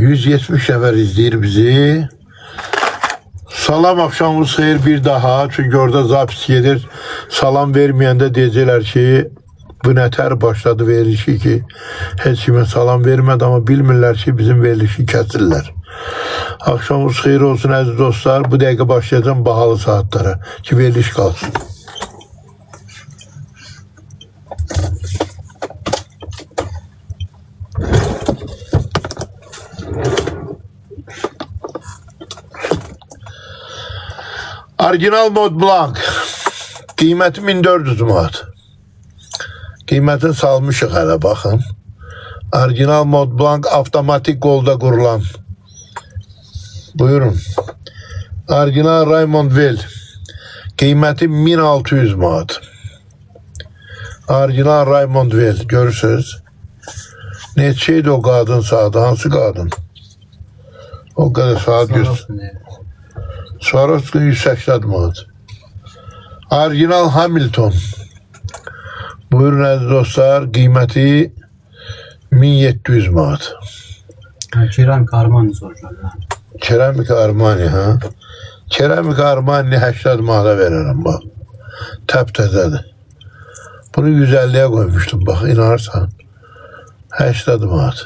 170 nəfər izləyir bizi. Salam, axşamınız xeyir bir daha. Çünki orada zapis gedir. Salam verməyəndə deyəcəklər ki, bu nətər başladı verilişi ki, heç kimə salam vermədi, amma bilmirlər ki, bizim verilişi kəsirlər. Axşamınız xeyir olsun əziz dostlar. Bu dəqiqə başlayacağım bahalı saatlara ki, veriliş qalsın. Orijinal Mont Blanc. Qiyməti 1400 manat. Qiymətini salmışıq hələ, baxın. Orijinal Mont Blanc avtomatik qolda qurulan. Buyurun. Orijinal Raymond Well. Qiyməti 1600 manat. Orijinal Raymond Well. Görürsünüz. Neçəydi o qadın saatı? Hansı qadın? O qədər saat Swarovski 180 manat. Orijinal Hamilton. Buyurun əziz dostlar, qiyməti 1700 manat. Keramik Armani soracaqlar. Keramik Armani, ha? Keramik Armani 80 manata verirəm, bax. Təp-təzədir. Bunu 150'ye koymuştum, bax, inanırsan. 80 manat.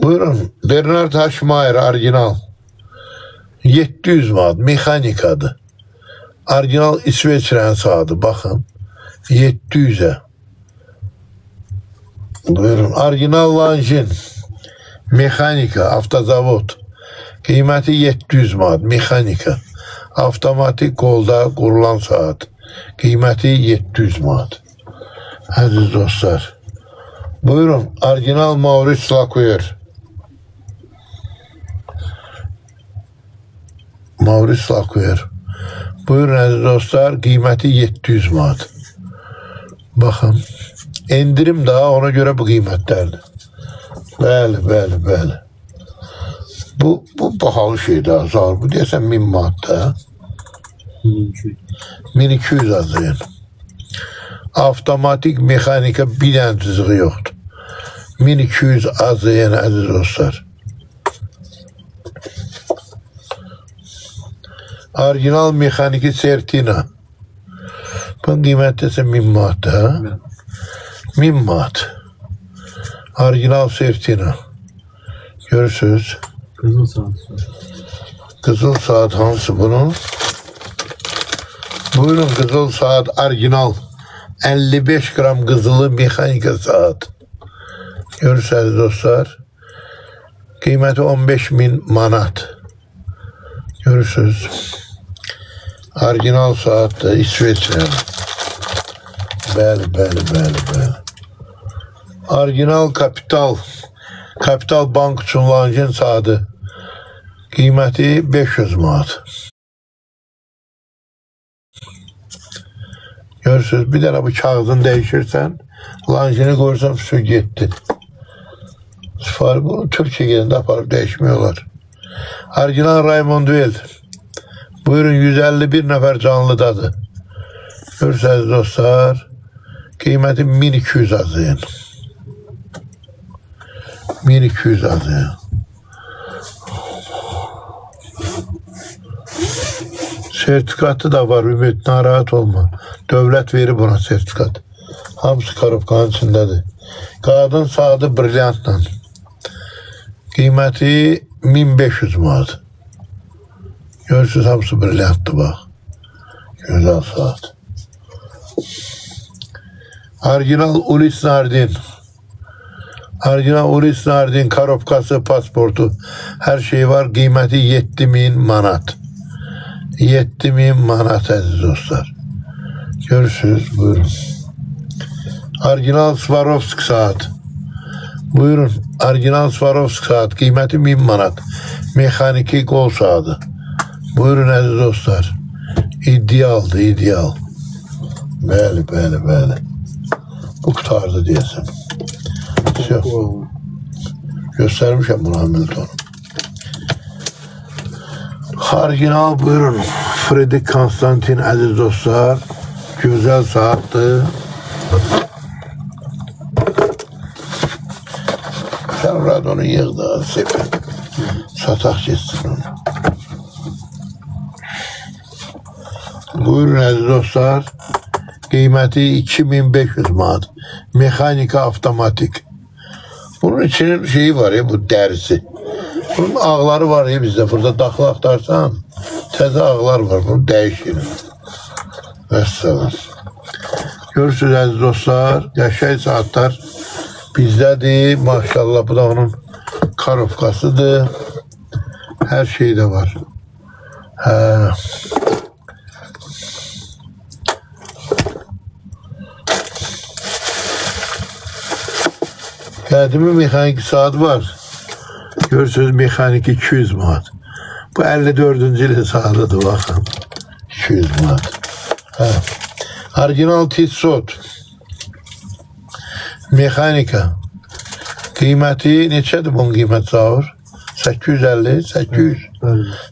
Buyurun, Bernard Haşmayer orijinal. 700 manat, mexanikadır. Orijinal İsveçrənin saatı, baxın. 700'e. Buyurun, orijinal Langin. Mexanika, avtozavod. Qiyməti 700 manat, mexanika. Avtomatik qolda qurulan saat. Qiyməti 700 manat. Əziz dostlar. Buyurun, orijinal Maurice Lacroix. Maurice Lacroix. Buyurun əziz dostlar, qiyməti 700 manat. Baxın, endirim daha ona göre bu qiymətlərdir. Bəli. Bu bahalı şeydir azar. Bu deyəsən 1000 manat da. 1200 azayın. Avtomatik mexanika bir dənə cızığı yoxdur. 1200 azayın əziz dostlar. Orijinal mexaniki Certina. Bunun qiyməti isə 1000 manat da. 1000 manat. Orijinal Certina. Görürsünüz. Qızıl saat. Qızıl saat hansı bunun? Buyurun, qızıl saat orijinal. 55 gram qızılı mexanika saat. Görürsünüz dostlar. Qiyməti 15.000 manat. Görürsünüz. Orijinal saatdir, İsveçrə. Bəli. Orijinal Kapital Bank üçün Langin saatı. Qiyməti 500 manat. Görürsünüz, bir dənə bu kağıdını dəyişirsən, Langini qoyursan, su getdi. Bunu Türkiyə gedəndə aparıb dəyişmiyorlar. Orijinal Raymond Well. Buyurun, 151 nəfər canlıdadır. Görürsünüz dostlar, qiyməti 1200 azayın. 1200 azayın. Sertifikatı da var, Ümit, narahat olma. Dövlət verir buna sertifikat. Hamısı korobkanın içindədir. Qadın saatı brilyantla. Qiyməti 1500 manat. Görürsünüz, hamısı brilyantdır, bax. Güzel saat. Orijinal Ulis Nardin. Orijinal Ulis Nardin korobkası, pasportu, her şey var. Qiyməti 7000 manat. 7000 manat əziz dostlar. Görürsünüz, buyurun. Orijinal Swarovski saat. Buyurun, orijinal Swarovski saat. Qiyməti 1000 manat. Mexaniki qol saatı. Buyurun əziz dostlar. İdealdır, ideal. Bəli. Bu qutardı deyəsən. Göstermişim bunu Hamilton. Orijinal buyurun. Fredrik Konstantin əziz dostlar. Güzel saattı. Sen radonu yığ da sepin. Satak geçsin onu. Buyurun aziz dostlar. Kıymeti 2500 manat. Mekanika avtomatik. Bunun içinin şeyi var ya, bu derisi. Bunun ağları var ya bizde. Burada daxil axtarsan təzə ağlar var. Bunu değiştirin. Vəssalam. Görürsünüz aziz dostlar. Qəşəng saatlar bizdədir. Maşallah bu da onun karovkasıdır. Her şey de var. Hə. Qədimi mexanik saat var. Görürsünüz mexanik 200 manat. Bu 54-cü ilin saatıdır baxın. 200 manat. Hə. Orijinal Tissot. Mexanika. Qiyməti neçədir bunun qiymət Zaur? 850, 800.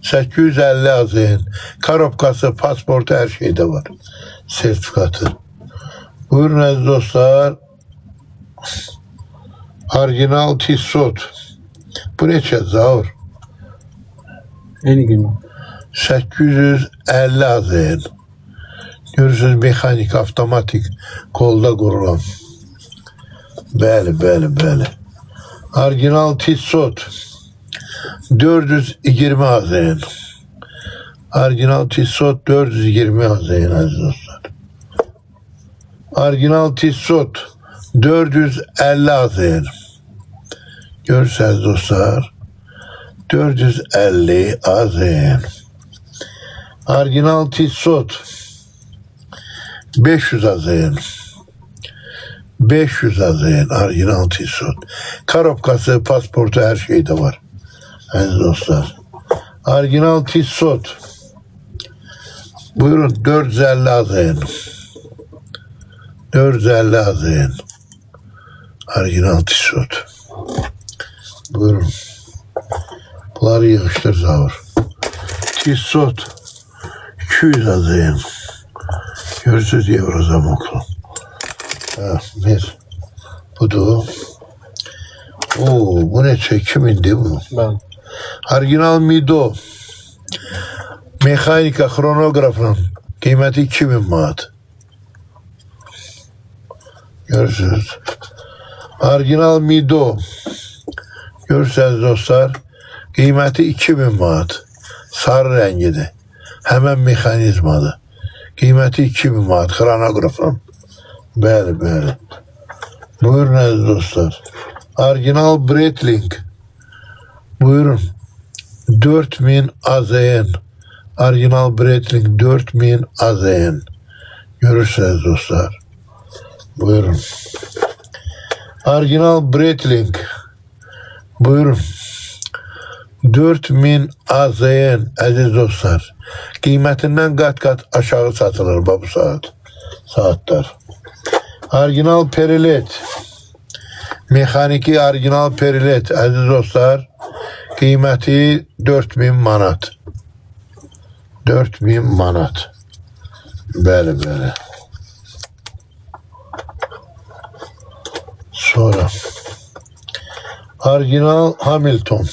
850 azın. Karopkası, pasportu, her şeyde var. Sertifikatı. Buyurun aziz dostlar. Orijinal Tissot. Bu neçə Zaur? Eyni qiymət. 850 azın. Görürsünüz mekanik, avtomatik, kolda kurulan. Bəli. Orijinal Tissot. 420 azın. Orijinal Tissot 420 azın aziz dostlar. Orijinal Tissot 450 azın. Görürsünüz dostlar. 450 azın. Orijinal Tissot 500 azın. 500 azın orijinal Tissot. Karopkası, pasportu, her şeyde var. Aziz dostlar. Orijinal Tissot. Buyurun 450 azın. 450 azın. Orijinal Tissot. Buyurun. Bunları yığıştır Zavur. Tissot 200 azın. Görürsünüz Evrozamoklu. Bir. Budur. Oo, bu ne çekimindi bu? Ben. Orijinal Mido. Mekanika kronografının kıymeti 2000 manat. Görürsünüz. Orijinal Mido. Görürsünüz dostlar. Kıymeti 2000 manat. Sarı rengidir. Hemen mekanizmadır. Kıymeti 2000 manat kronografının. Bəli. Buyurun aziz dostlar. Orijinal Breitling. Buyurun. 4000 azın. Orijinal Breitling 4000 azın. Görürsünüz dostlar. Buyurun. Orijinal Breitling. Buyurun. 4000 azın aziz dostlar. Kıymetinden kat aşağı satılır bu saatler. Orijinal Perilet. Mexaniki orijinal Perilet aziz dostlar. Kıymeti 4000 manat. 4000 manat. Bəli. Sonra orijinal Hamilton.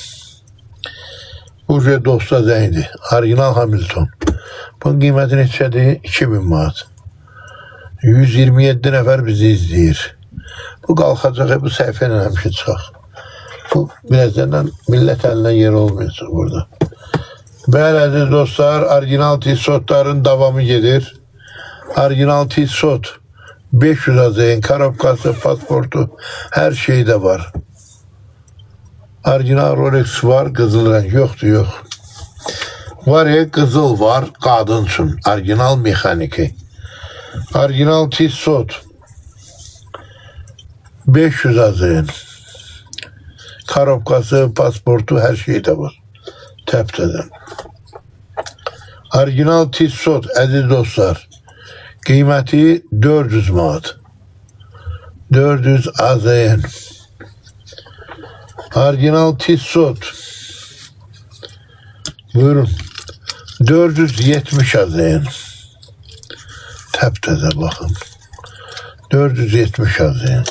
Bu şey dosta zəydi. Orijinal Hamilton. Bunun qiyməti neçədir? 2000 manat. 127 nəfər bizi izləyir. Bu qalxacaq, bu səhifə ilə həmişə çıxaq. Bu birazdan millət əlindən yer olmayacaq burada. Bəli əziz dostlar, orijinal Tissotların davamı gedir. Orijinal Tissot 500 azın, karopkası, pasportu, her şey de var. Orijinal Rolex var, qızıl renk yoktu, yok. Var ya, qızıl var, qadın üçün. Orijinal mexaniki. Orijinal Tissot 500 azın. Karopkası, pasportu, her şey de var. Təptədən. Orijinal Tissot, əziz dostlar, qiyməti 400 manat. 400 azın. Orijinal Tissot. Buyurun. 470 azın. Təptədə baxın. 470 azın.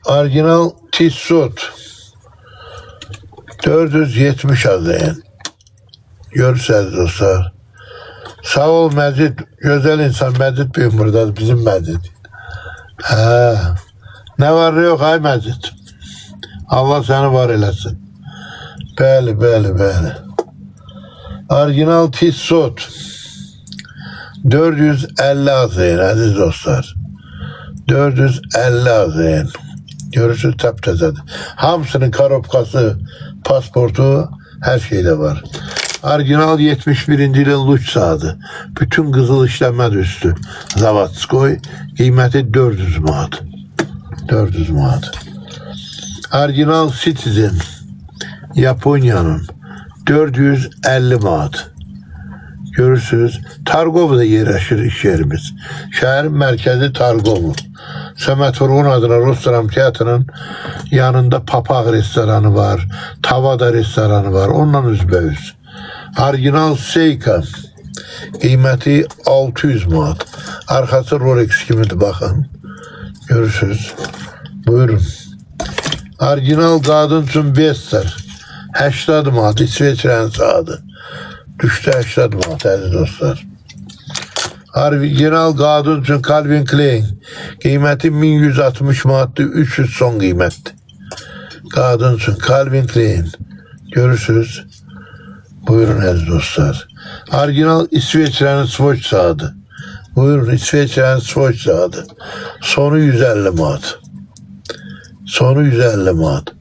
Orijinal Tissot 470 azayın. Görürseniz dostlar. Sağ ol Məcid, gözəl insan Məcid bugün burada, bizim Məcid. Ne var ne yok ay Məcid. Allah seni var eləsin. Bəli. Orijinal Tissot 450 azayın aziz dostlar. 450 azayın. Görürsünüz təptəzədir. Hamısının karobkası, pasportu, her şeyde var. Orijinal 71-ci ilin Luç saatı. Bütün qızıl işlənmə üstü. Zavatskoy. Qiyməti 400 manat. 400 manat. Orijinal Citizen. Japonya'nın 450 manat. Görürsünüz. Targov'da yerleşir iş yerimiz. Şehrin merkezi Targov. Səməd Vurğun adına Rus Dram Teatrının yanında Papaq restoranı var. Tavada restoranı var. Ondan üzbəüz. Orijinal Seika. Qiyməti 600 manat. Arxası Rolex kimidir baxın. Görürsünüz. Buyurun. Orijinal qadın üçün Vester. 80 manat. İsveçrənin saatı. Düştü 80 manat əziz dostlar. Orijinal qadın üçün Calvin Klein. Qiyməti 1160 manatdır. 300 son qiymətdir. Qadın üçün Calvin Klein. Görürsünüz. Buyurun əziz dostlar. Orijinal İsveçrənin Swatch saatı. Buyurun İsveçrənin Swatch saatı. Sonu 150 manat. Sonu 150 manat.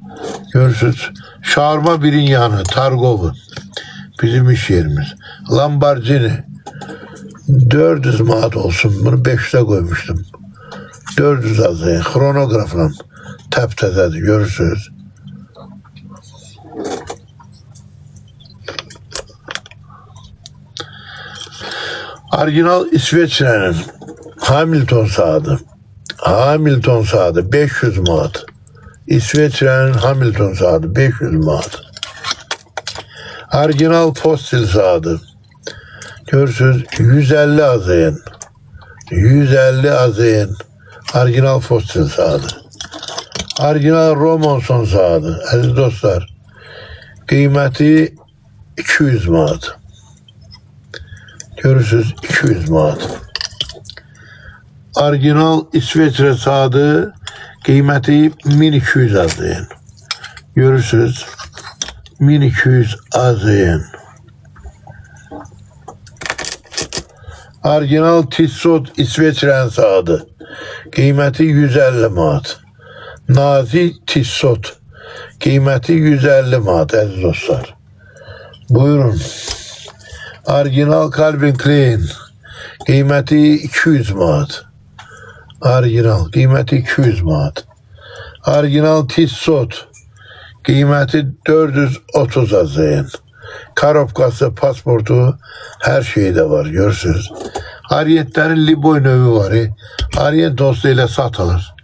Görürsünüz. Şarma birin yanı. Targov'u. Bizim iş yerimiz. Lamborghini. 400 manat olsun. Bunu 500'e koymuştum. 400 azayın. Kronografla. Təptəzədir. Görürsünüz. Orijinal İsveçrənin Hamilton saatı. Hamilton saatı 500 manat. İsveçrənin Hamilton saatı 500 manat. Orijinal Fossil saatı. Görürsünüz 150 azayın. 150 azayın. Orijinal Fossil saatı. Orijinal Romanson saatı. Aziz dostlar. Qiyməti 200 manat. Görürsünüz 200 manat. Orijinal İsveçrə saatı qiyməti 1200 azayın. Görürsünüz 1200 azayın. Orijinal Tissot İsveçrənin saatı. Qiyməti 150 manat. Nazi Tissot. Qiyməti 150 manat əziz dostlar. Buyurun. Orijinal Calvin Klein. Qiyməti 200 manat. Orijinal. Qiyməti 200 manat. Orijinal Tissot. Qiyməti 430 azayın. Karobkası, pasportu, her şeyde var. Görürsünüz. Ariyetlerin Liboy növü var. Ariyet dostu ile satılır.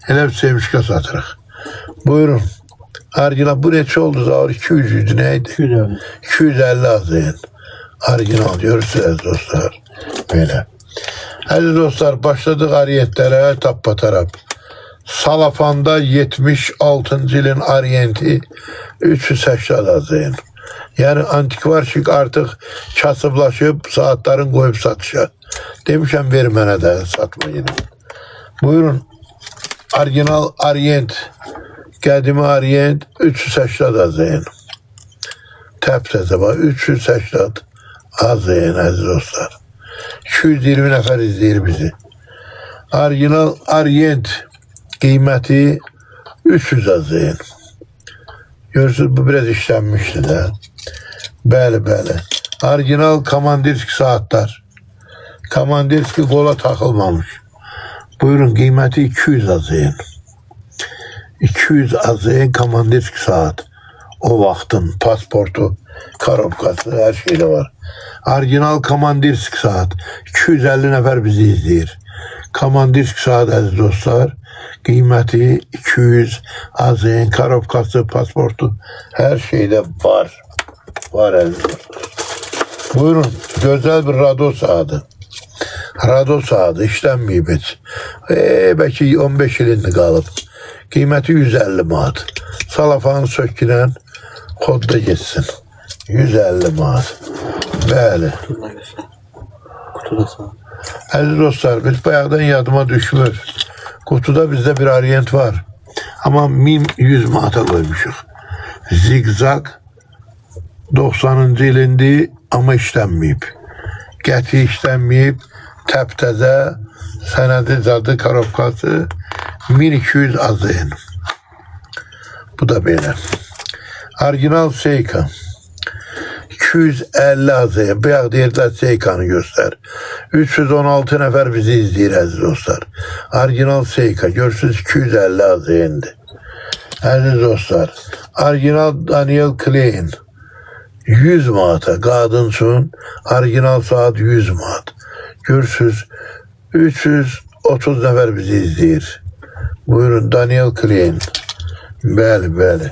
Elə bir sevmişke satırıq. Buyurun. Orijinal. Bu neçə oldu? Zavr 200 idi neydi? 250. 250 azayın. Orijinal görürsünüz dostlar. Böyle. Aziz dostlar başladık ariyetlere tappatarap. Salafanda 76. ilin ariyenti 380 azayın. Yani antikvar artık kasıblaşıp saatlerin koyup satışa. Demişəm ver mənə də satmayın. Buyurun. Orijinal Orient. Qədimi Orient 380 azayın. Təptəzə bax 380 azayın əziz dostlar. 220 nəfər izləyir bizi. Orijinal Orient qiyməti 300 azayın. Görürsünüz bu biraz işlənmişdi də. Bəli. Orijinal Komandirski saatlar. Komandirski qola taxılmamış. Buyurun qiyməti 200 azayın. 200 azayın Komandirski saat. O vaxtın pasportu, karobkası, her şeyde var. Orijinal Komandirski saat. 250 nəfər bizi izləyir. Komandirski saat əziz dostlar. Qiyməti 200 azayın karobkası, pasportu, her şeyde var. Var əziz dostlar. Buyurun, gözəl bir Rado saatı. Rado saatı işlənməyib heç. Bəlkə 15 ilində qalıb. Qiyməti 150 manat. Salafanı sökülən kodda geçsin. 150 manat. Bəli. Kutuda göster. Kutuda sağ. Əziz dostlar, biz bayaqdan yadıma düşmür. Kutuda bizdə bir Orient var. Amma 1100 manata koymuşuq. Zigzag 90-cı ilindi, amma işlənməyib. Qəti işlənməyib, təptəzə, sənədi zadı, karobkası 1200 azayın. Bu da belə. Orijinal Seika 250 azayın. Bayaq deyirlər Seikanı göstər. 316 nəfər bizi izləyir əziz dostlar. Orijinal Seika görürsünüz 250 azayındır. Əziz dostlar, orijinal Daniel Klein 100 manata qadın üçün orijinal saat 100 manat. Görürsünüz 330 nəfər bizi izləyir. Buyurun Daniel Klein. Bəli, bəli.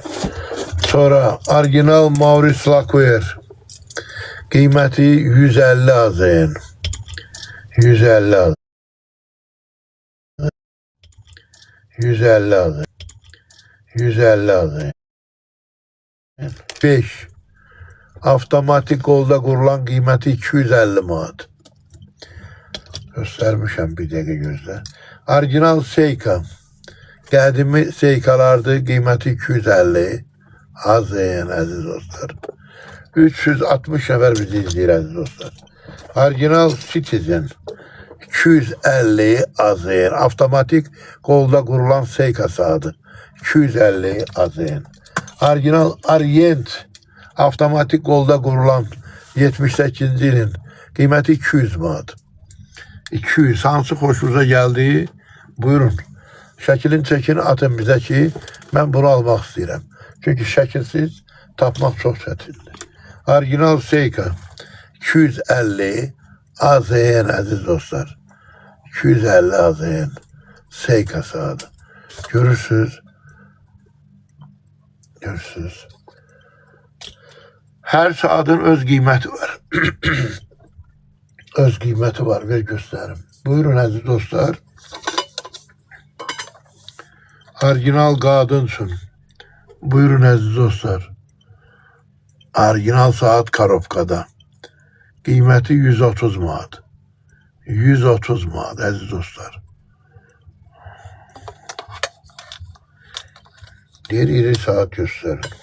Sonra orijinal Maurice Lacquer. Qiyməti 150 azayın. 150 azayın. 150 azayın. 150 azayın. 5. Avtomatik qolda qurulan qiyməti 250 manat. Göstərmişəm bir dəqiqə gözlə. Orijinal Seika. Qədimi Seikalardır. Qiyməti 250. Azayın əziz dostlar. 360 nəfər bizi izləyir əziz dostlar. Orijinal Citizen 250 azayın. Avtomatik qolda qurulan Seika saatı 250 azayın. Orijinal Orient avtomatik qolda qurulan 78-ci ilin qiyməti 200 manat. 200 hansı xoşunuza gəldi? Buyurun. Şəklin çəkin atın bizə ki, mən bunu almaq istəyirəm. Çünki şəkilsiz tapmaq çox çətindir. Orijinal Seika 250 azayın əziz dostlar. 250 azayın Seika saatı. Görürsünüz. Görürsünüz. Hər saatın öz qiyməti var. Öz qiyməti var. Ver göstərim. Buyurun əziz dostlar. Orijinal qadın üçün. Buyurun əziz dostlar. Orijinal saat karobkada. Qiyməti 130 manat. 130 manat əziz dostlar. Deyir iri saat göstərin.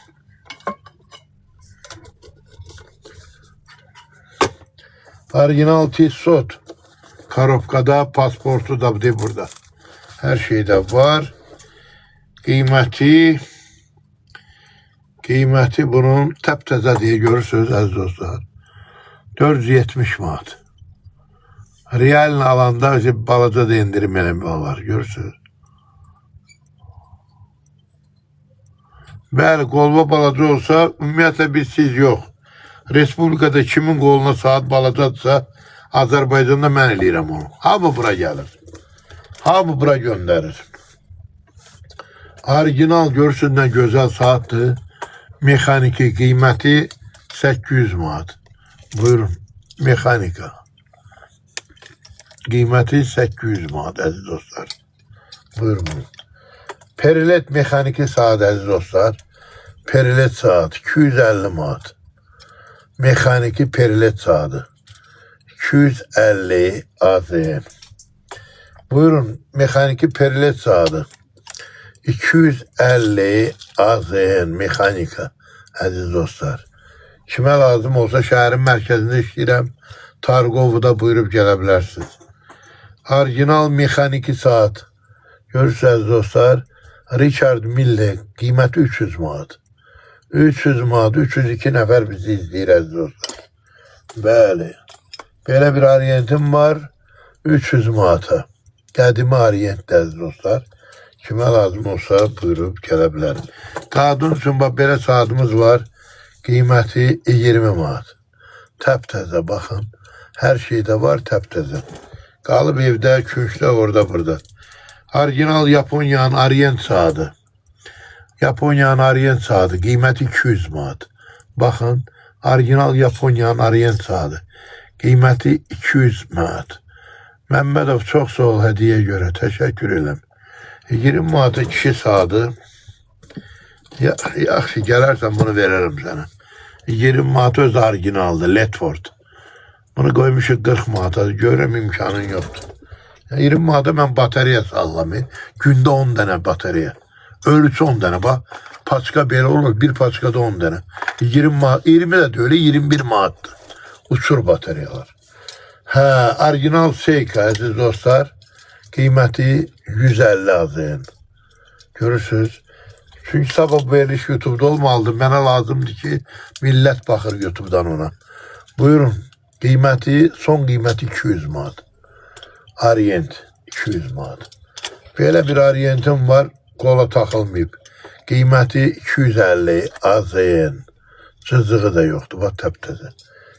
Orijinal Tissot. Karobkada, pasportu da burada. Her şeyde var. Qiyməti bunun təptəzə deyə görürsünüz əziz dostlar. 470 manat. Realin alanda balaca da indirim eləmək var. Görürsünüz. Bəli, qolba balaca olsa, ümumiyyətlə biz siz yox. Respublikada kimin qoluna saat balacadırsa, Azərbaycanda mən eləyirəm onu. Hamı bura gəlir. Hamı bura göndərir. Orijinal görürsünüz nə gözəl saatdır. Mexaniki qiyməti 800 manat. Buyurun, mexanika. Qiyməti 800 manat əziz dostlar. Buyurun. Perilet mexaniki saat əziz dostlar. Perilet saat 250 manat. Mexaniki perilet saatı 250 azayın. Buyurun, mexaniki perilet saatı 250 azayın mexanika əziz dostlar. Kimə lazım olsa şəhərin mərkəzində işləyirəm. Targovuda buyurub gələ bilərsiniz. Orijinal mexaniki saat. Görürsünüz dostlar. Richard Mille qiyməti 300 manat. 300 manat, 302 nəfər bizi izləyir əziz dostlar. Bəli. Belə bir Orientim var. 300 manata. Qədimi Orient əziz dostlar. Kimə lazım olsa buyurub gələ bilər. Qadın üçün belə saatımız var. Qiyməti 20 manat. Təptəzə baxın. Hər şeydə var təptəzə. Qalıb evdə, küncdə, orada, burada. Orijinal Yaponiyanın Orient saatı. Yaponiyanın Orient saatı. Qiyməti 200 manat. Baxın. Orijinal Yaponiyanın Orient saatı. Qiyməti 200 manat. Məmmədov çox sağ ol hədiyyə görə. Təşəkkür edirəm. 20 manata kişi saatı. Yaxşı gələrsən bunu verərəm sənə. 20 manat öz orijinaldır, Ledford. Bunu qoymuşuq 40 manata. Görürəm imkanın yoxdur. 20 manata mən batareya sallamıyım. Gündə 10 dənə batareya. Ölçü 10 dənə. Bax, paçka belə olur. Bir paçkada 10 dənə. 20 manat, 20 də öyle 21 manatdır. Uçur batareyalar. Hə, orijinal Seika əziz dostlar. Qiyməti 150 azın. Görürsünüz. Çünki sabah bu veriliş YouTube'da olmalıdır. Mənə lazımdır ki, millət baxır YouTube'dan ona. Buyurun. Qiyməti, son qiyməti 200 manat. Orient 200 manat. Belə bir Orientim var, qola taxılmayıb. Qiyməti 250 azın. Cızığı da yoxdur, bax təptədə.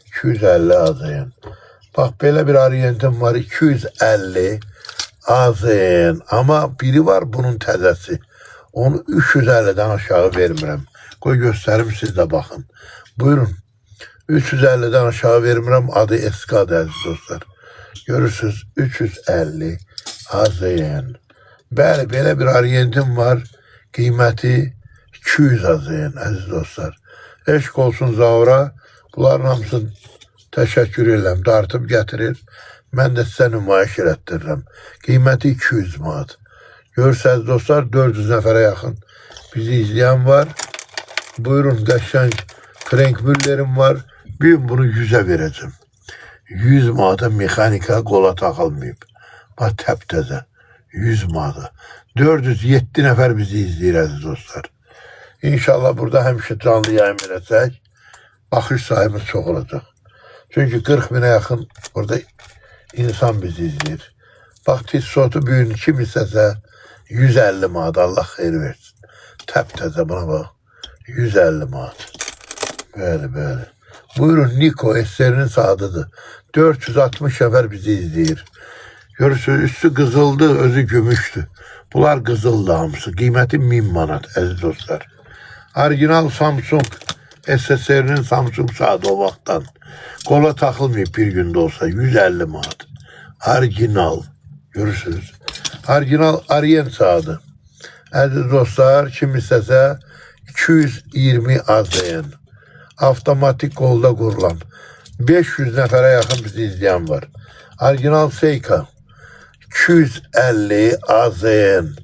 250 azın. Bax belə bir Orientim var, 250 azın. Amma biri var bunun təzəsi. Onu 350'den aşağı vermirəm. Qoy göstərim, siz də baxın. Buyurun. 350'den aşağı vermirəm. Adı Eskadır əziz dostlar. Görürsünüz 350 azın. Bəli, belə bir Orientim var. Qiyməti 200 azın əziz dostlar. Eşq olsun Zavra. Bunların hamısını təşəkkür edirəm. Dartıb gətirir. Mən də sizə nümayiş elətdirirəm. Qiyməti 200 manat. Görürsünüz dostlar, 400 nəfərə yaxın bizi izləyən var. Buyurun, qəşəng Frank Müller'im var. Bir gün bunu 100'e verəcəm. 100 manata mexanika qola taxılmayıb. Bax, təptəzə. 100 manata. 407 nəfər bizi izləyir əziz dostlar. İnşallah burada həmişə canlı yayım edəcək. Baxış sayımız çox olacaq. Çünki 40 minə yaxın orada insan bizi izləyir. Bax, Tissotu bir gün kim istəsə 150 manat, Allah xeyir versin. Təptəzə buna bax. 150 manat. Bəli, bəli. Buyurun, Niko eserinin sadıdır. 460 nəfər bizi izləyir. Görürsünüz, üstü qızıldı, özü gümüşdü. Bunlar qızıldı hamısı. Qiyməti 1000 manat əziz dostlar. Orijinal Samsung, SSR'nin Samsung saatı o vaxtdan. Qola taxılmayıb bir gündə olsa 150 manat. Orijinal. Görürsünüz. Orijinal Orient saatı. Əziz dostlar, kim istəsə 220 azın. Avtomatik qolda qurulan. 500 nəfərə yaxın bizi izləyən var. Orijinal Seika 250 azın.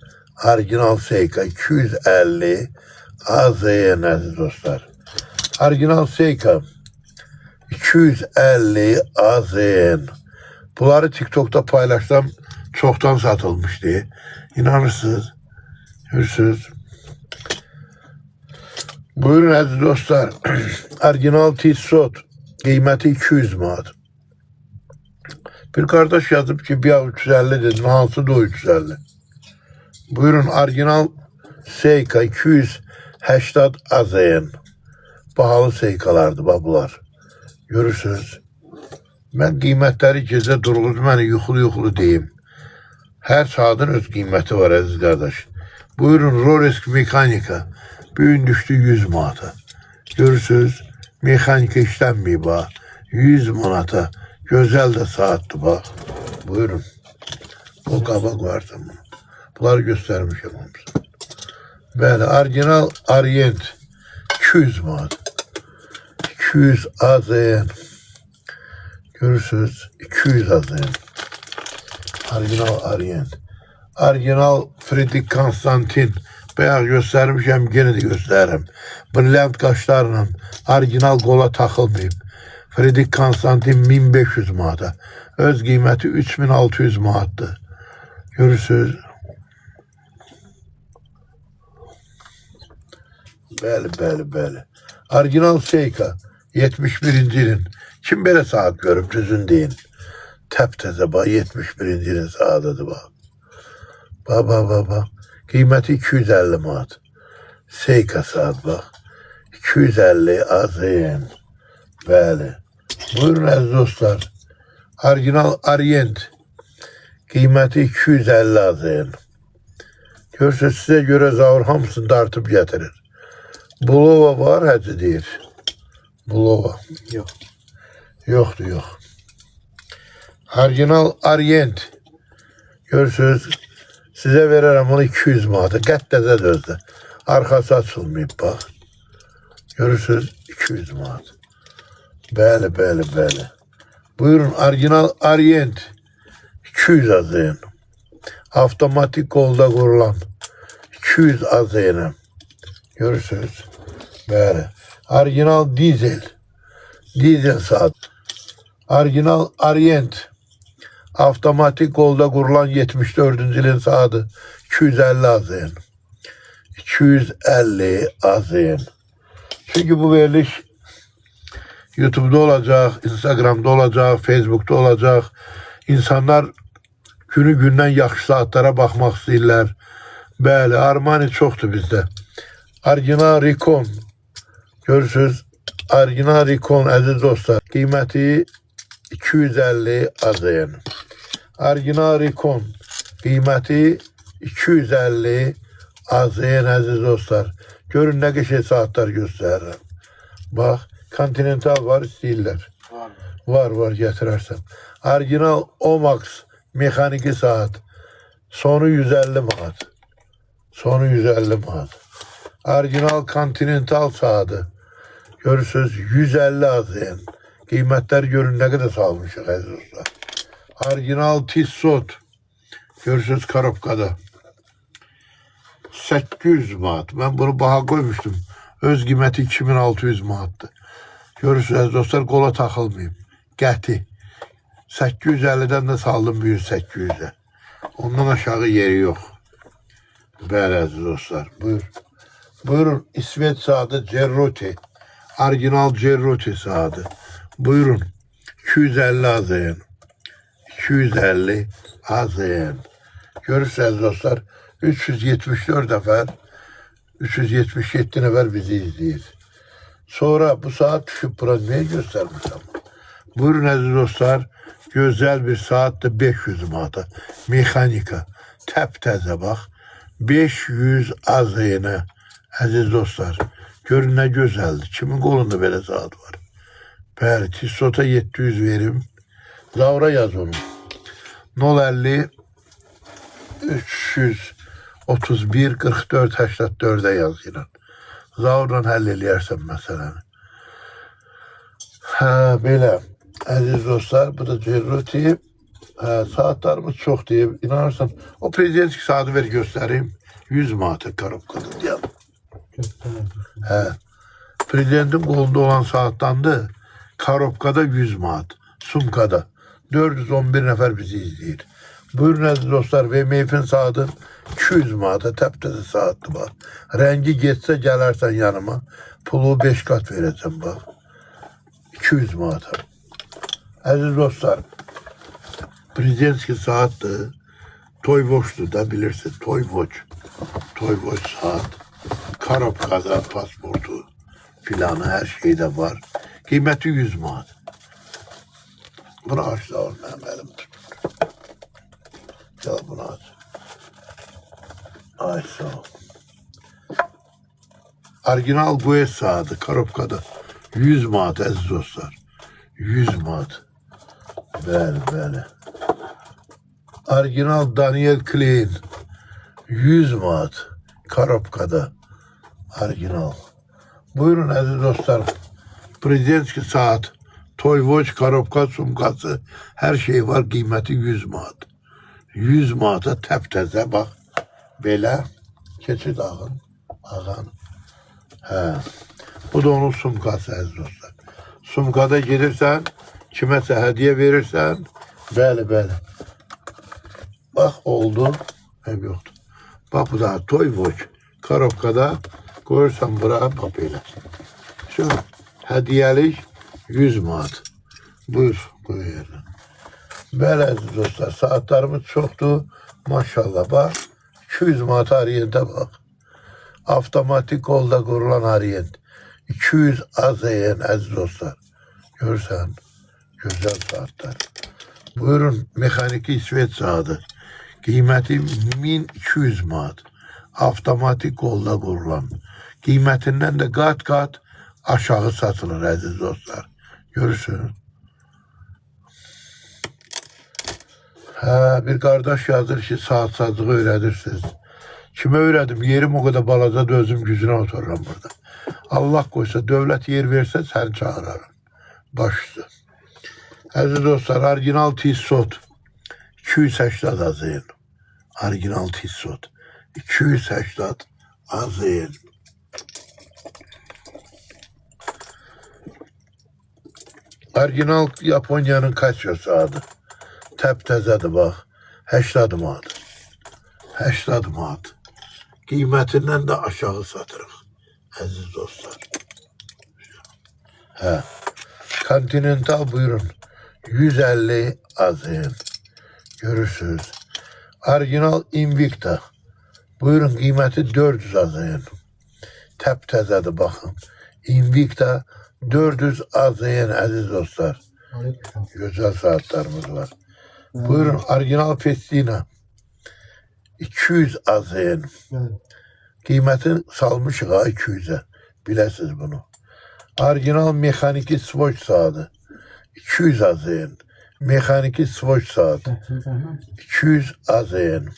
Orijinal Seika 250 azın əziz dostlar. Orijinal Seika 250 azın. Bunları TikTok'ta paylaşsam çoktan satılmıştı. İnanırsınız. Görürsünüz. Buyurun əziz dostlar. Orijinal Tissot. Qiyməti 200 manat. Bir kardeş yazıp ki bir 350 dedim. Hansı da o 350? Buyurun, orijinal Seika 280 azın. Bahalı Seikalardı bunlar. Görürsünüz. Mən qiymətləri gecə durğuz, məni yuxulu deyim. Hər saatın öz qiyməti var əziz qardaş. Buyurun, Rolex mekanika. Bir gün düşdü 100 manata. Görürsünüz, mekanika işlənməyib bax. 100 manata. Gözəl də saatdır bax. Buyurun. O qabaq varsa bunu. Bunları göstərmişəm hamısı. Bəli, orijinal Orient 200 manat. 200 azın. Görürsünüz, 200 azın. Orijinal Orient. Orijinal Fredrik Konstantin. Bayaq göstərmişəm, yenə də göstərirəm. Brilliant qaşlarla orijinal qola taxılmayıb. Fredrik Konstantin 1500 manata. Öz qiyməti 3600 manatdır. Görürsünüz. Bəli. Orijinal Seika 71-ci ilin. Kim belə saat görüb, düzün deyin. Təptəzə bax, 71-ci ilin saatıdır bax. Bax. Qiyməti 250 manat. Seika saat bax. 250 azın. Bəli. Buyurun əziz dostlar. Orijinal Orient. Qiyməti 250 azın. Görürsünüz, sizə görə Zavur hamısını dartıb gətirir. Bulova var, həcə deyir. Bulova. Yox. Yoxdur. Orijinal Orient. Görürsünüz. Sizə verərəm onu 200 manata. Qəddədə dözdü. Arxası açılmayıb bax. Görürsünüz 200 manat. Bəli, bəli, bəli. Buyurun orijinal Orient 200 azayın. Avtomatik qolda qurulan 200 azayın. Görürsünüz. Bəli. Orijinal dizel. Dizel saat. Orijinal Orient. Avtomatik qolda qurulan 74-cü ilin saatı 250 azayın. 250 azayın. Çünkü bu veriliş YouTube'da olacak, Instagram'da olacak, Facebook'ta olacak. İnsanlar günü gündən yaxşı saatlara baxmaq istəyirlər. Bəli, Armani çoxdur bizdə. Orijinal Recon. Görürsünüz, orijinal Recon əziz dostlar. Qiyməti 250 azayın. Orijinal Recon. Qiyməti 250 azayın əziz dostlar. Görün nə qəşəng saatlar göstərirəm. Bax, Continental var istəyirlər. Var gətirərsən. Orijinal Omax mexaniki saat. Sonu 150 manat. Sonu 150 manat. Orijinal Continental saatı. Görürsünüz 150 azayın. Qiymətlər görün nə qədər salmışıq əziz dostlar. Orijinal Tissot. Görürsünüz korobkada. 800 manat. Ben bunu baha koymuştum. Öz qiyməti 2600 manatdır. Görürsünüz əziz dostlar, qola taxılmayıb. Qəti. 850'den de saldım bir 800'e. Ondan aşağı yeri yok. Bəli əziz dostlar. Buyur. Buyurun. İsveç saatı Cerruti. Orijinal Cerruti saatı. Buyurun. 250 azayın. 250 azayın. Görürsünüz dostlar. 374 nəfər, 377 nəfər bizi izləyir. Sonra bu saat düşüb bura niyə göstərmişəm? Buyurun əziz dostlar, gözəl bir saatdır 500 manata. Mexanika, təp-təzə bax. 500 azayına əziz dostlar. Görün nə gözəldir. Kimin qolunda belə saat var? Bəli, Tissot'a 700 verim. Zavra yaz onu. 050 331 44 84'e yaz yine. Zavrla həll eləyərsən məsələni. Belə. Əziz dostlar, bu da Cerruti. Saatlarımız çox deyib. İnanırsan, o prezidentlik saatı ver göstəreyim. 100 manata korobkada deyəm. Prezidentin qolunda olan saatdandır. Korobkada 100 manat. Sumkada. 411 nəfər bizi izləyir. Buyurun əziz dostlar, VMF'in saatı 200 manata təp-təzə saatdır bax. Rəngi getsə gələrsən yanıma, pulu 5 kat verəcəm bax. 200 manata. Əziz dostlar, prezidentski saatdır. Toyvoçdur da bilirsin, Toyvoç. Toyvoç saat. Korobkada pasportu filanı her şeyde var. Kıymeti 100 manat. Bunu aç da ol, mənim əlim tut. Gel bunu aç. Ay sağ ol. Orijinal Guess saati korobkada 100 manat əziz dostlar. 100 manat. Bəli. Orijinal Daniel Klein 100 manat korobkada. Orijinal. Buyurun əziz dostlar. Prezidentski saat, Toyvoç, korobka, sumkası, her şey var. Kıymeti 100 manat. 100 manata təp-təzə bax. Belə. Keçid ağın. Bu da onun sumkası əziz dostlar. Sumkada gelirsən, kiməsə hediye verirsən. Bəli. Bax oldu. Hem yoktu. Bak bu da Toyvoç. Korobkada koyursan bura bak belə. Şöyle hediyelik 100 manat. Buyur yerine. Bəli əziz dostlar, saatlarımız çoxdur. Maşallah bak. 200 manat Orient'e bak. Avtomatik qolda qurulan Orient. 200 azayın əziz dostlar. Görsən, güzel saatler. Buyurun mexaniki İsveç saatı. Qiyməti 1200 manat. Avtomatik qolda qurulan. Qiymətindən də qat-qat aşağı satılır əziz dostlar. Görürsünüz. Ha, bir kardeş yazır ki saat sazlığı öğretirsiniz. Kime öğredim? Yerim o kadar balaca da özüm gücüne otururum burada. Allah koysa, devlet yer verse sen çağırırım. Başüstü. Aziz dostlar, orijinal tissot 280 azayın. Orijinal tissot 280 azayın. Orijinal Japonya'nın kaçyosu adı. Təptəzədir bax. 80 manat. 80 manat. Qiymətindən də aşağı satırıq. Əziz dostlar. Hə. Continental buyurun. 150 azayın. Görürsünüz. Orijinal Invicta. Buyurun qiyməti 400 azayın. Təptəzədir baxın. Invicta 400 azayın əziz dostlar. Güzel saatlerimiz var. Buyurun orijinal Festina 200 azayın. Kıymetini salmışıq ha 200'e. Biləsiniz bunu. Orijinal mexaniki Swatch saati 200 azayın. Mexaniki Swatch saati 200 azayın.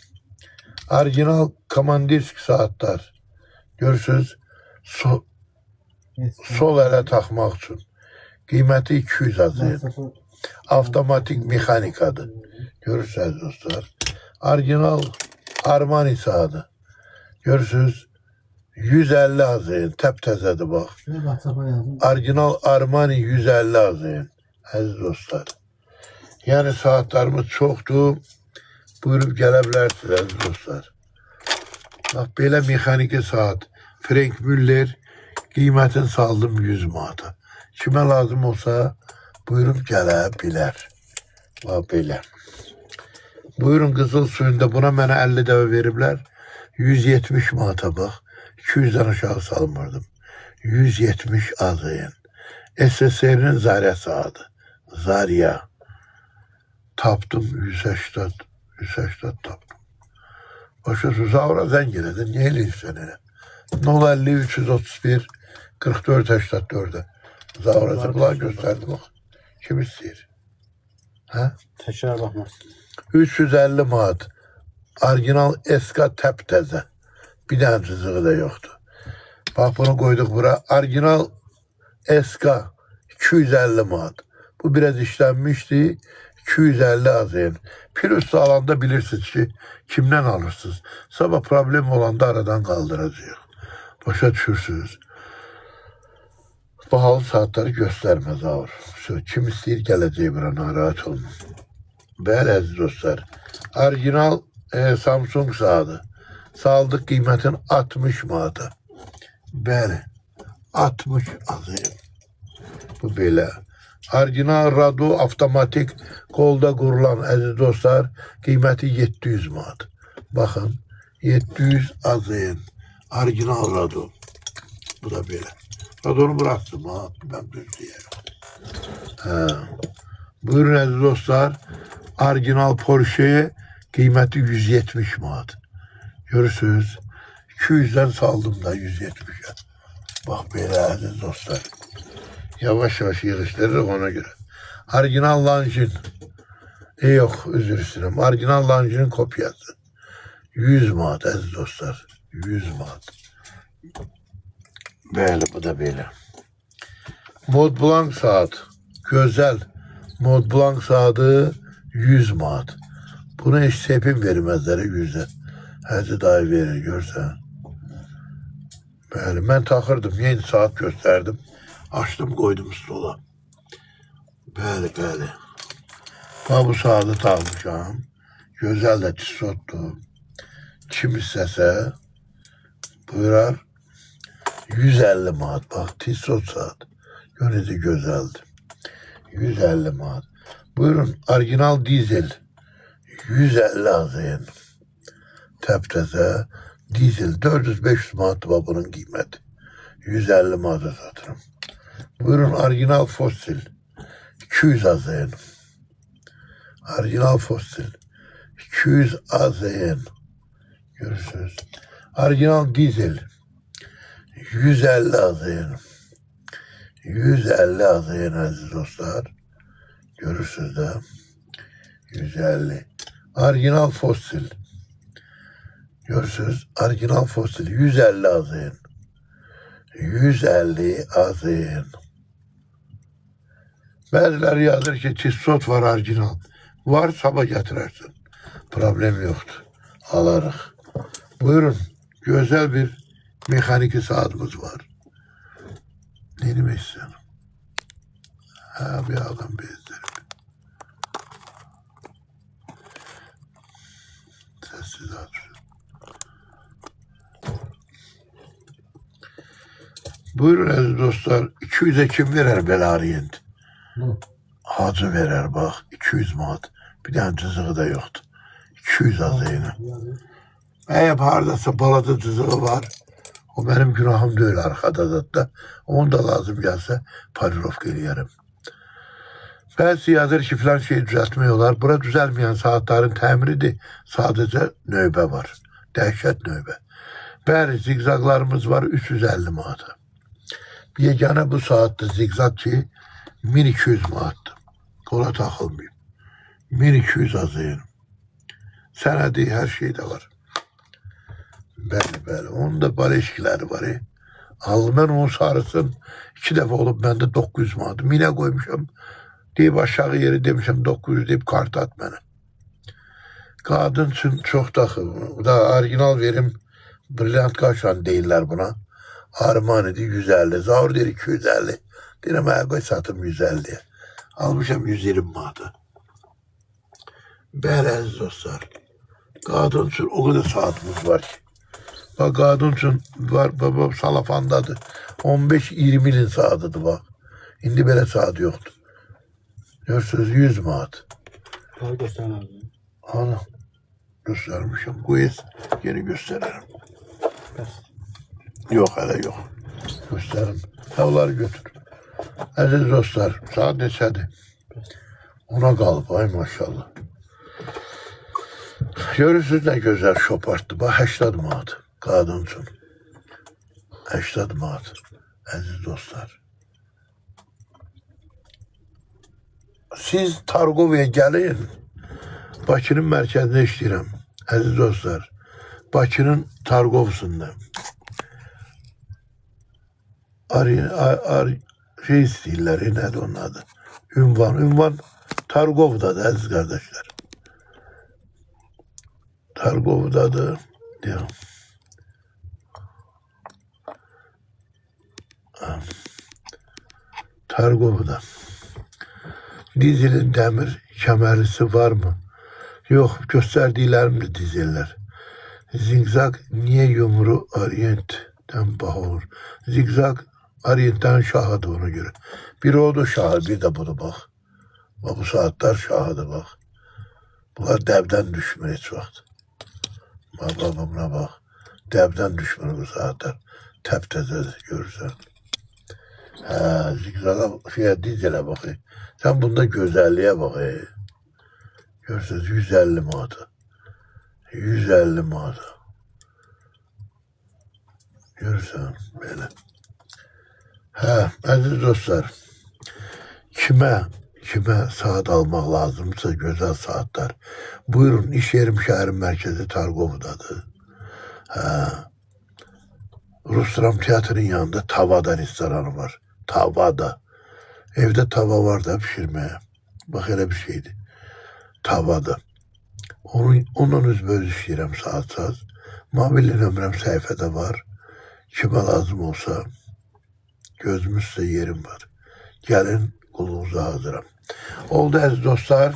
Orijinal Kamandirsk saatler. Görürsünüz. Sol ələ taxmaq üçün. Qiyməti 200 azayın. Avtomatik mexanikadır. Görürsünüz dostlar. Orijinal Armani saati. Görürsünüz. 150 azayın. Təptəzədir bax. Orijinal Armani 150 azayın. Əziz dostlar. Yəni saatlarımız çoxdur. Buyurub gələ bilərsiniz əziz dostlar. Bax belə mexaniki saat. Frank Müller qiymətin saldım 100 manata. Kimə lazım olsa buyurub gələ bilər. Bax belə. Buyurun qızıl suyunda buna mənə 50 dəvə veriblər. 170 manata bax. 200'den aşağı salmırdım. 170 azayın. SSR'nin Zarya saati. Zarya. Tapdım 180 tapdım. Başa Zavra zengin edin. Niye eləyirsən elə? 050 331 44 84'e. Zavra'sı bunlar gösterdi bak. Kim istiyor? Ha? Tekrar bakmazsın. 350 manat. Orijinal eska təptəzə. Bir dənə cızığı da yoktu. Bak bunu koyduk bura. Orijinal eska 250 manat. Bu biraz işlenmişti. 250 azayın. Pürüzsü alanda bilirsiniz ki kimden alırsınız. Sabah problem olanda aradan kaldıracaq. Başa düşürsünüz. Bahalı saatleri göstermez ağır. Kim istəyir gələcək bura, narahat olun. Bəli əziz dostlar. Orijinal Samsung saati. Saldıq qiymətin 60 manata. Bəli. 60 azayım. Bu belə. Orijinal Rado avtomatik kolda qurulan əziz dostlar. Qiyməti 700 manat. Baxın. 700 azayın. Orijinal Rado. Bu da belə. Radonu bıraktım ha. Ben düz diyeyim. Buyurun əziz dostlar. Orijinal Porsche qiyməti 170 manat. Görürsünüz. 200'den saldım da 170'e. Bak belə əziz dostlar. Yavaş yavaş yığışdırırıq ona göre. Orijinal Langin. Yok özür dilerim. Orijinal Langin'in kopyası. 100 manat əziz dostlar. 100 manat. Böyle bu da böyle. Mod Blanc saat. Güzel. Mod Blanc saati 100 manat. Bunu hiç sepim vermezler 100'e. Hacı dayı verir görsen. Böyle ben takırdım. Yeni saat gösterdim. Açtım koydum stola. Böyle. Ben bu saati takmışam. Güzel de tissottu. Kim istese buyurar. 150 manat. Bak tissot saat. Yöneti güzeldi. 150 manat. Buyurun orijinal dizel. 150 azayın. Təptəzə dizel 400-500 manat var bunun qiyməti. 150 manata satırım. Buyurun orijinal Fossil. 200 azayın. Orijinal Fossil. 200 azayın. Görürsünüz. Orijinal dizel. 150 azayın. 150 azayın aziz dostlar. Görürsünüz de. 150. Orijinal fosil. Görürsünüz, orijinal fosil 150 azayın. 150 azayın. Bəziləri yazır ki, çisot var orijinal. Var, sabah gətirərsin. Problem yoktur. Alarıq. Buyurun, güzel bir mexaniki saatimiz var. Ne demek istiyorsun? Ha, bir adam bezdirip. Sessiz atıyor. Buyurun aziz dostlar, 200'e kim verer belə ariyent? Hacı verer bak, 200 manat. Bir tane cızığı da yoktu. 200 azayına. Eğer hardasa balada cızığı var, o benim günahım değil arkada da. Onu da lazım gelse parirovka eləyerim. Bəzi yazır ki, filan şeyi düzeltmiyorlar. Bura düzelmeyen saatlerin təmiridir. Sadece növbə var. Dəhşət növbə. Bəli, zigzaglarımız var 350 manata. Bir yegane bu saatte zigzag ki 1200 manattır. Kola takılmayayım. 1200 azayın. Sənədi her şey de var. Bəli. Onun da baleşkiləri var. Aldım ben onun sarısın. 2 defa olup bende 900 manat. Mine koymuşum. Deyip aşağı yeri demişim 900 deyip kart at bana. Kadın için çok takım. Bu da orijinal verim. Brilliant kaşan değiller buna. Armani'de 150. Zavur der 250. Dedim ayağa satım 150. Almışım 120 manatı. Bəli əziz dostlar. Kadın için o kadar saatimiz var ki. Bak kadın için var, babam salafandadır. 15-20 ilin saatıdır bak. Şimdi böyle saat yoktu. Görürsünüz 100 manat. Daha gösteren abi. Ana göstermişim. Koyuz yeni gösteririm. Yok hele yok. Gösterin. Onları götür. Aziz dostlar saat neçədir? Ona qalıb ay maşallah. Görürsünüz ne güzel şopartdı. Bak 80 manat. Kadın için. 80 manat. Aziz dostlar. Siz Targova'ya gelin. Bakı'nın merkezinde işləyirəm. Aziz dostlar. Bakı'nın Targov'sunda. Şey istəyirlər. Nədir onun adı? Ünvan Targov'dadır aziz kardeşler. Targov'dadır. Diyorum. Targov'da. Dizilin demir kemerlisi var mı? Yok, gösterdiğlerimde dizeller. Zigzag niye yumru Orient'ten bah olur? Zigzag Orient'ten şahıdır ona göre. Bir o da şahı, bir de bunu bak. Bak bu saatler şahıdır bak. Bunlar devden düşmür hiç vakit. Bak buna bak. Devden düşmür bu saatler. Teptedir görürsen. Ha, zigzaga şeye dizele bakayım. Sen bunda güzelliğe bakayım. Görürsünüz 150 manatı. 150 manatı. Görürsen böyle. Ha, aziz dostlar. Kime saat almak lazımsa güzel saatler. Buyurun iş yerim şehrin merkezi Targov'dadır. Ha. Rus Dram Tiyatro'nun yanında Tavada restoranı var. Tavada. Evde tava var da pişirmeye. Bak öyle bir şeydi. Tavada. Onun üzböz işləyirəm saat. Mobilli nömrəm səhifədə var. Kime lazım olsa gözümüzdə yerim var. Gelin qulunuza hazıram. Oldu əziz dostlar.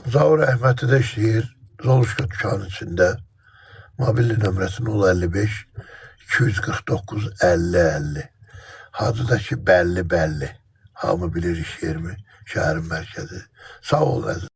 Zavur Əhmədi də işləyir. Zoluşka dükkanın içində. Mobilli nömrəsi 055 249 50 Hacıdakı belli. Hamı bilir iş yerimi. Şəhərin mərkəzi. Sağ ol əziz.